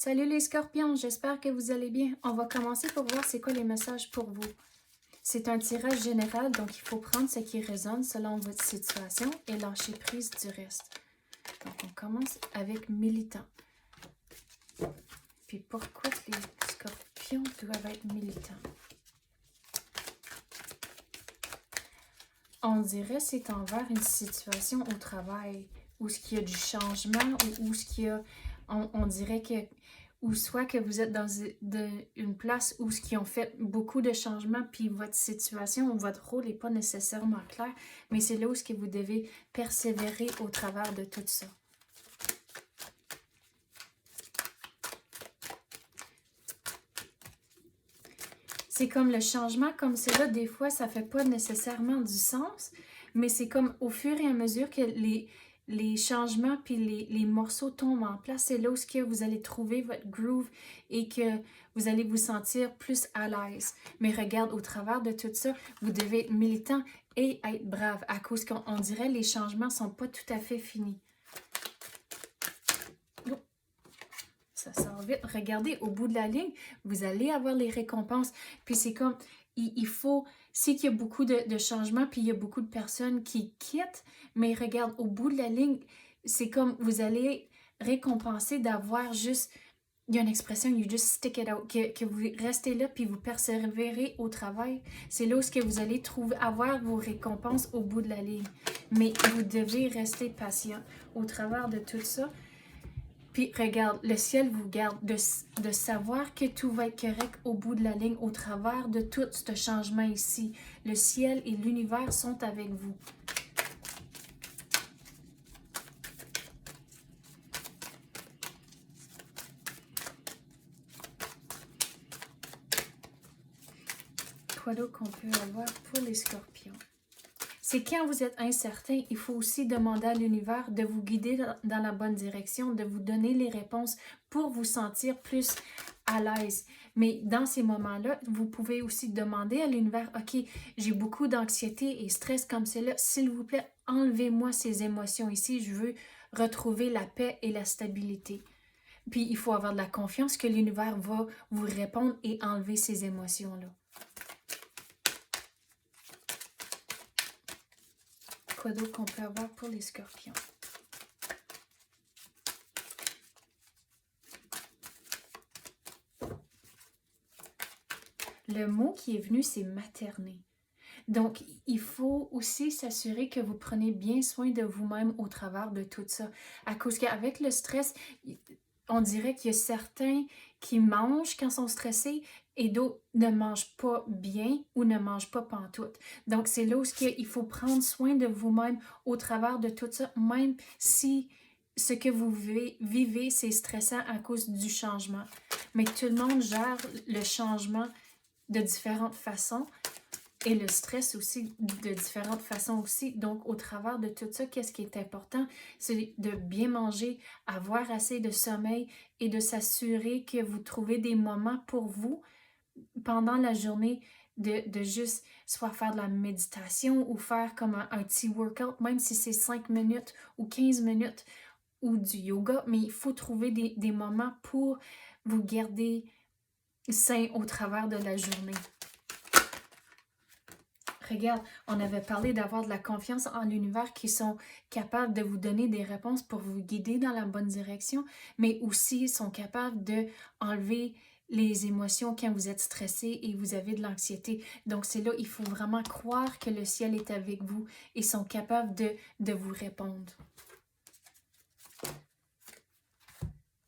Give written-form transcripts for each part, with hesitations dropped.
Salut les scorpions, j'espère que vous allez bien. On va commencer pour voir c'est quoi les messages pour vous. C'est un tirage général, donc il faut prendre ce qui résonne selon votre situation et lâcher prise du reste. Donc on commence avec militant. Puis pourquoi les scorpions doivent être militants? On dirait que c'est envers une situation au travail où ce qu'il y a du changement ou où ce qu'il y a, on dirait que ou soit que vous êtes dans une place où ce qui ont fait beaucoup de changements, puis votre situation ou votre rôle n'est pas nécessairement clair, mais c'est là où ce que vous devez persévérer au travers de tout ça. C'est comme le changement, comme cela, des fois, ça fait pas nécessairement du sens, mais c'est comme au fur et à mesure que les changements puis les morceaux tombent en place, c'est là où que vous allez trouver votre groove et que vous allez vous sentir plus à l'aise. Mais regarde, au travers de tout ça, vous devez être militant et être brave à cause qu'on dirait que les changements sont pas tout à fait finis. Ça sort vite. Regardez, au bout de la ligne, vous allez avoir les récompenses. Puis c'est comme, il faut, c'est qu'il y a beaucoup de changements, puis il y a beaucoup de personnes qui quittent, mais regarde, au bout de la ligne, c'est comme, vous allez récompenser d'avoir juste, il y a une expression, you just stick it out, que vous restez là, puis vous persévérez au travail. C'est là où que vous allez trouver, avoir vos récompenses au bout de la ligne. Mais vous devez rester patient au travers de tout ça. Puis regarde, le ciel vous garde de savoir que tout va être correct au bout de la ligne, au travers de tout ce changement ici. Le ciel et l'univers sont avec vous. Quoi d'autre qu'on peut avoir pour les scorpions? C'est quand vous êtes incertain, il faut aussi demander à l'univers de vous guider dans la bonne direction, de vous donner les réponses pour vous sentir plus à l'aise. Mais dans ces moments-là, vous pouvez aussi demander à l'univers, OK, j'ai beaucoup d'anxiété et stress comme cela, s'il vous plaît, enlevez-moi ces émotions ici, je veux retrouver la paix et la stabilité. Puis il faut avoir de la confiance que l'univers va vous répondre et enlever ces émotions-là. Quoi d'autre qu'on peut avoir pour les scorpions? Le mot qui est venu, c'est materner. Donc, il faut aussi s'assurer que vous prenez bien soin de vous-même au travers de tout ça. À cause qu'avec le stress, on dirait qu'il y a certains qui mangent quand ils sont stressés et d'autres ne mangent pas bien ou ne mangent pas pantoute. Donc, c'est là où il faut prendre soin de vous-même au travers de tout ça, même si ce que vous vivez, c'est stressant à cause du changement. Mais tout le monde gère le changement de différentes façons et le stress aussi de différentes façons aussi. Donc, au travers de tout ça, qu'est-ce qui est important? C'est de bien manger, avoir assez de sommeil et de s'assurer que vous trouvez des moments pour vous pendant la journée de juste soit faire de la méditation ou faire comme un petit workout, même si c'est 5 minutes ou 15 minutes ou du yoga, mais il faut trouver des moments pour vous garder sain au travers de la journée. Regarde, on avait parlé d'avoir de la confiance en l'univers qui sont capables de vous donner des réponses pour vous guider dans la bonne direction, mais aussi sont capables de enlever les émotions quand vous êtes stressé et vous avez de l'anxiété. Donc c'est là, il faut vraiment croire que le ciel est avec vous et sont capables de vous répondre.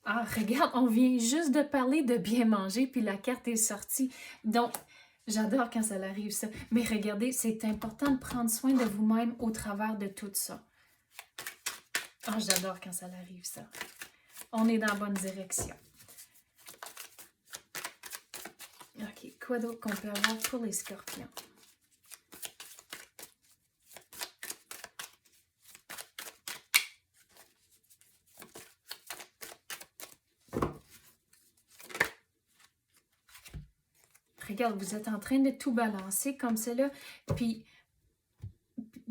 Ah, regarde, on vient juste de parler de bien manger, puis la carte est sortie. Donc, j'adore quand ça arrive ça. Mais regardez, c'est important de prendre soin de vous-même au travers de tout ça. Ah, j'adore quand ça arrive ça. On est dans la bonne direction. OK, quoi d'autre qu'on peut avoir pour les scorpions? Regarde, vous êtes en train de tout balancer comme cela, puis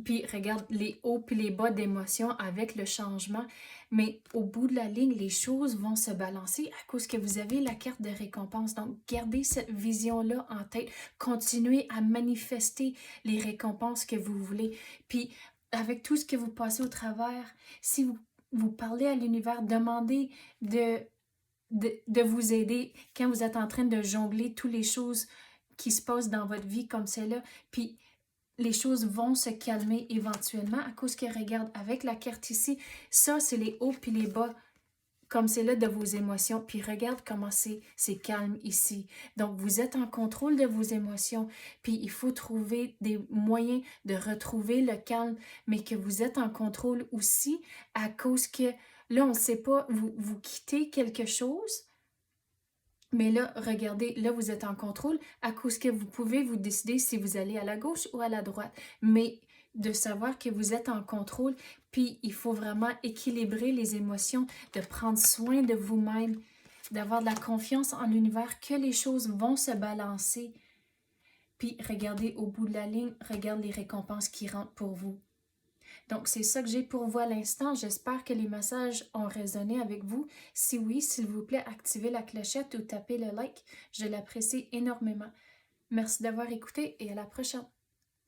Puis regarde les hauts puis les bas d'émotions avec le changement. Mais au bout de la ligne, les choses vont se balancer à cause que vous avez la carte de récompense. Donc, gardez cette vision-là en tête. Continuez à manifester les récompenses que vous voulez. Puis, avec tout ce que vous passez au travers, si vous parlez à l'univers, demandez de vous aider quand vous êtes en train de jongler toutes les choses qui se passent dans votre vie comme celle-là. Puis, les choses vont se calmer éventuellement à cause que, regarde, avec la carte ici, ça, c'est les hauts puis les bas, comme c'est là de vos émotions. Puis regarde comment c'est calme ici. Donc, vous êtes en contrôle de vos émotions. Puis, il faut trouver des moyens de retrouver le calme, mais que vous êtes en contrôle aussi à cause que, là, on ne sait pas, vous quittez quelque chose. Mais là, regardez, là, vous êtes en contrôle à cause que vous pouvez vous décider si vous allez à la gauche ou à la droite. Mais de savoir que vous êtes en contrôle, puis il faut vraiment équilibrer les émotions, de prendre soin de vous-même, d'avoir de la confiance en l'univers, que les choses vont se balancer. Puis regardez au bout de la ligne, regarde les récompenses qui rentrent pour vous. Donc, c'est ça que j'ai pour vous à l'instant. J'espère que les messages ont résonné avec vous. Si oui, s'il vous plaît, activez la clochette ou tapez le like. Je l'apprécie énormément. Merci d'avoir écouté et à la prochaine.